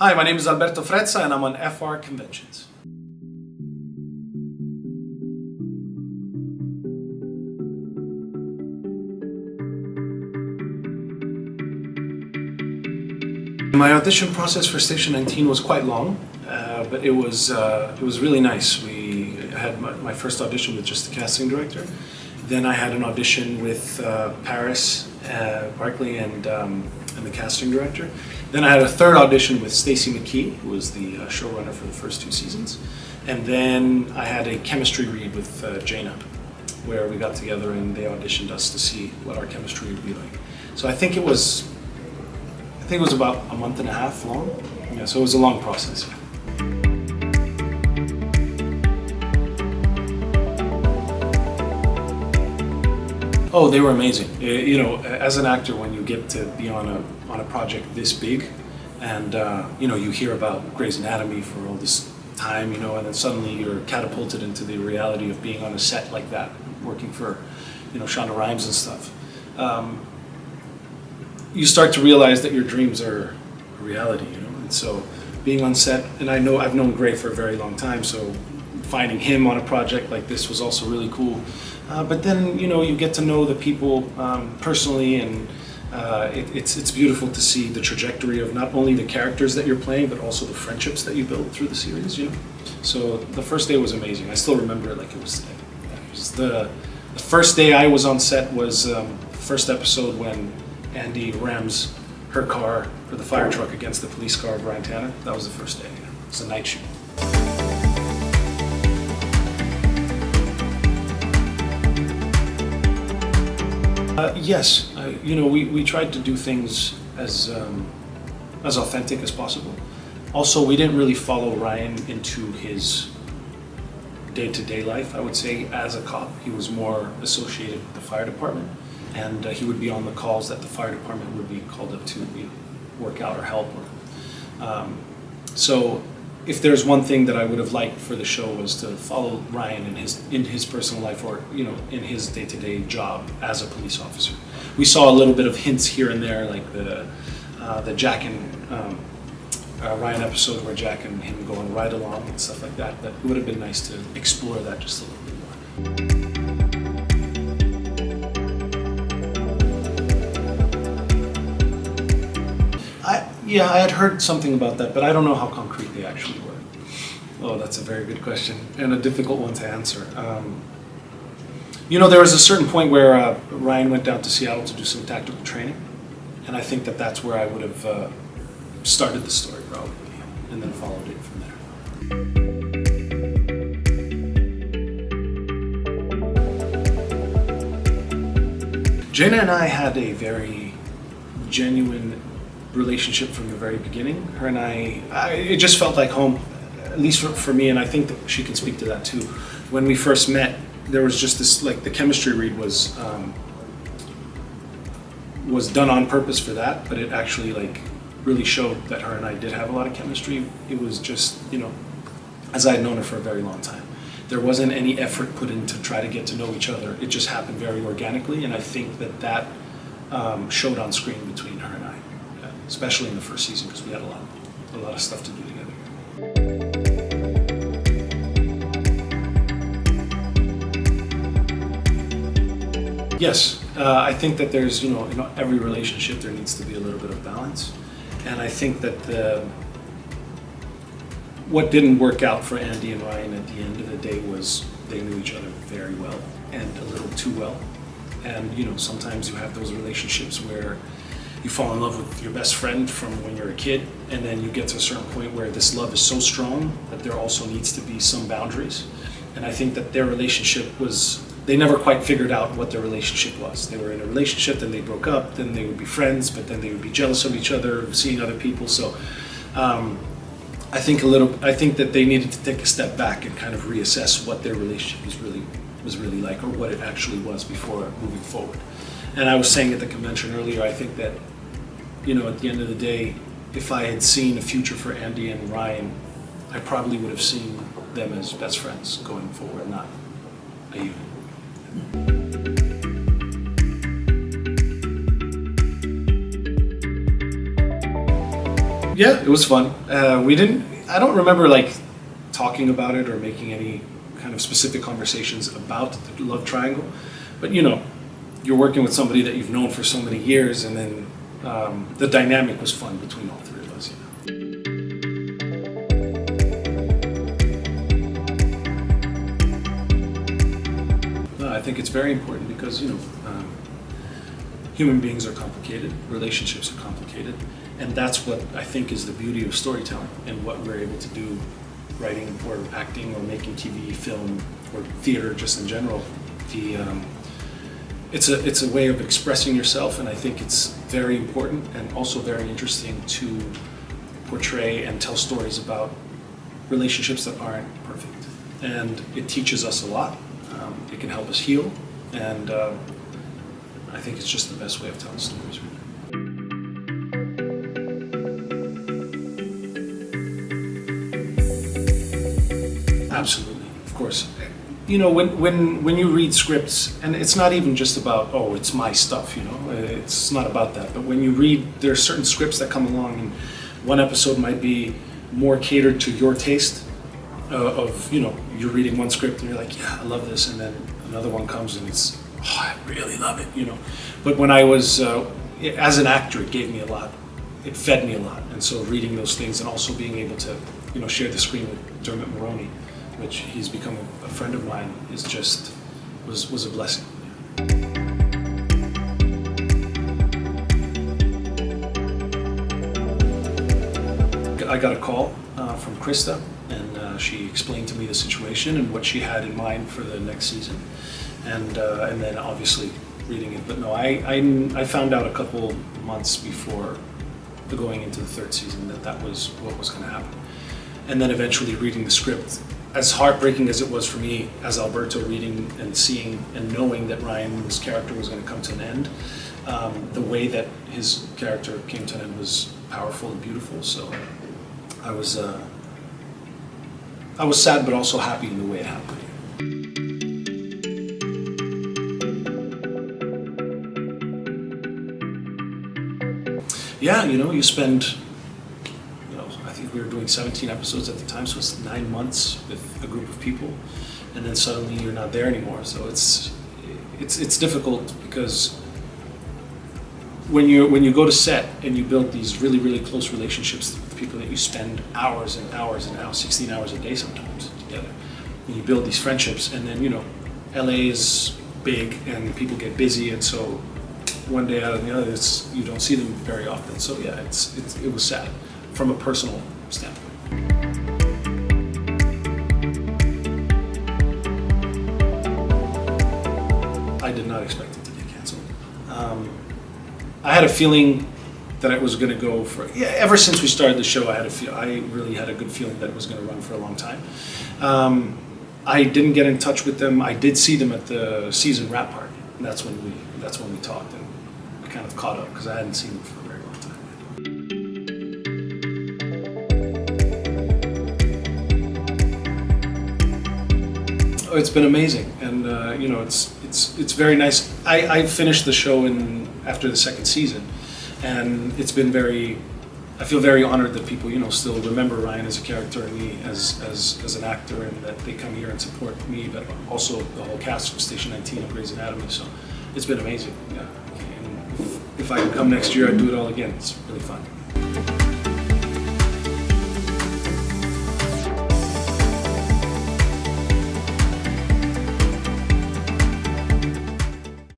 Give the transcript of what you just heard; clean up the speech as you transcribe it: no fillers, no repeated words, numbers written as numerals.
Hi, my name is Alberto Frezza and I'm on FrConventions. My audition process for Station 19 was quite long, but it was really nice. We had my first audition with just the casting director. Then I had an audition with Paris, Barkley, and the casting director. Then I had a third audition with Stacey McKee, who was the showrunner for the first 2 seasons. And then I had a chemistry read with Jaina, where we got together and they auditioned us to see what our chemistry would be like. So I think it was about a month and a half long. Yeah, so it was a long process. Oh, they were amazing. You know, as an actor, when you get to be on a project this big, and you know, you hear about Grey's Anatomy for all this time, you know, and then suddenly you're catapulted into the reality of being on a set like that, working for, you know, Shonda Rhimes and stuff. You start to realize that your dreams are a reality, you know. And so, being on set, and I've known Grey for a very long time, so finding him on a project like this was also really cool. But then, you know, you get to know the people personally, and it's beautiful to see the trajectory of not only the characters that you're playing, but also the friendships that you build through the series, you know. So the first day was amazing. I still remember it like it was today. It was the first day I was on set was the first episode when Andy rams her car, or the fire truck, against the police car of Valentine. That was the first day. It was a night shoot. Yes, you know, we tried to do things as authentic as possible. Also, we didn't really follow Ryan into his day-to-day life, I would say, as a cop. He was more associated with the fire department, and he would be on the calls that the fire department would be called up to work out or help. So if there's one thing that I would have liked for the show was to follow Ryan in his personal life, or, you know, in his day-to-day job as a police officer. We saw a little bit of hints here and there, like the Jack and Ryan episode where Jack and him go on ride along and stuff like that. But it would have been nice to explore that just a little bit more. Yeah, I had heard something about that, but I don't know how concrete they actually were. Oh, that's a very good question, and a difficult one to answer. You know, there was a certain point where Ryan went down to Seattle to do some tactical training, and I think that that's where I would have started the story, probably, and then followed it from there. Jaina and I had a very genuine relationship from the very beginning. Her and it just felt like home, at least for me, and I think that she can speak to that too. When we first met, there was just this, like, the chemistry read was done on purpose for that, but it actually, like, really showed that her and I did have a lot of chemistry. It was just, you know, as I had known her for a very long time. There wasn't any effort put in to try to get to know each other. It just happened very organically, and I think that showed on screen between her and I. Especially in the first season, because we had a lot of stuff to do together. Yes, I think that there's, you know, in every relationship there needs to be a little bit of balance, and I think that what didn't work out for Andy and Ryan at the end of the day was they knew each other very well, and a little too well. And, you know, sometimes you have those relationships where you fall in love with your best friend from when you're a kid, and then you get to a certain point where this love is so strong that there also needs to be some boundaries. And I think that their relationship they never quite figured out what their relationship was. They were in a relationship, then they broke up, then they would be friends, but then they would be jealous of each other, seeing other people. So I think that they needed to take a step back and kind of reassess what their relationship was really like, or what it actually was, before moving forward. And I was saying at the convention earlier, I think that, you know, at the end of the day, if I had seen a future for Andy and Ryan, I probably would have seen them as best friends going forward, not a unit. Yeah, it was fun. I don't remember like talking about it or making any kind of specific conversations about the love triangle, but you know, you're working with somebody that you've known for so many years, and then the dynamic was fun between all three of us. I think it's very important because, you know, human beings are complicated, relationships are complicated, and that's what I think is the beauty of storytelling and what we're able to do, writing or acting or making TV, film, or theater just in general. It's a way of expressing yourself, and I think it's very important and also very interesting to portray and tell stories about relationships that aren't perfect. And it teaches us a lot. It can help us heal, and I think it's just the best way of telling stories. Absolutely, of course. You know, when you read scripts, and it's not even just about, oh, it's my stuff, you know, it's not about that. But when you read, there are certain scripts that come along, and one episode might be more catered to your taste of, you know, you're reading one script and you're like, yeah, I love this, and then another one comes and it's, oh, I really love it, you know. But when I was, as an actor, it gave me a lot. It fed me a lot. And so reading those things and also being able to, you know, share the screen with Dermot Mulroney, which he's become a friend of mine, is just, was a blessing. I got a call from Krista, and she explained to me the situation and what she had in mind for the next season, and then obviously reading it. But no, I found out a couple months before going into the third season that was what was going to happen, and then eventually reading the script. As heartbreaking as it was for me as Alberto, reading and seeing and knowing that Ryan's character was going to come to an end, the way that his character came to an end was powerful and beautiful. So I was sad, but also happy in the way it happened. Yeah, you know, you spend, you know, I think we were doing 17 episodes at the time, so it's 9 months with a group of people, and then suddenly you're not there anymore. So it's difficult, because when you go to set and you build these really, really close relationships with people that you spend hours and hours and hours, 16 hours a day sometimes together, and you build these friendships, and then, you know, LA is big and people get busy, and so one day out of the other, you don't see them very often. So yeah, it was sad from a personal standpoint. I did not expect it to get canceled. I had a feeling that it was going to go for, yeah, ever since we started the show, I really had a good feeling that it was going to run for a long time. I didn't get in touch with them. I did see them at the season wrap party, and that's when we talked, and we kind of caught up, because I hadn't seen them for a very long time. Oh, it's been amazing, and you know, it's very nice. I finished the show after the second season, and it's been I feel very honored that people, you know, still remember Ryan as a character and me as an actor, and that they come here and support me, but also the whole cast of Station 19 of Grey's Anatomy. So it's been amazing. Yeah. And if I can come next year, I'd do it all again. It's really fun.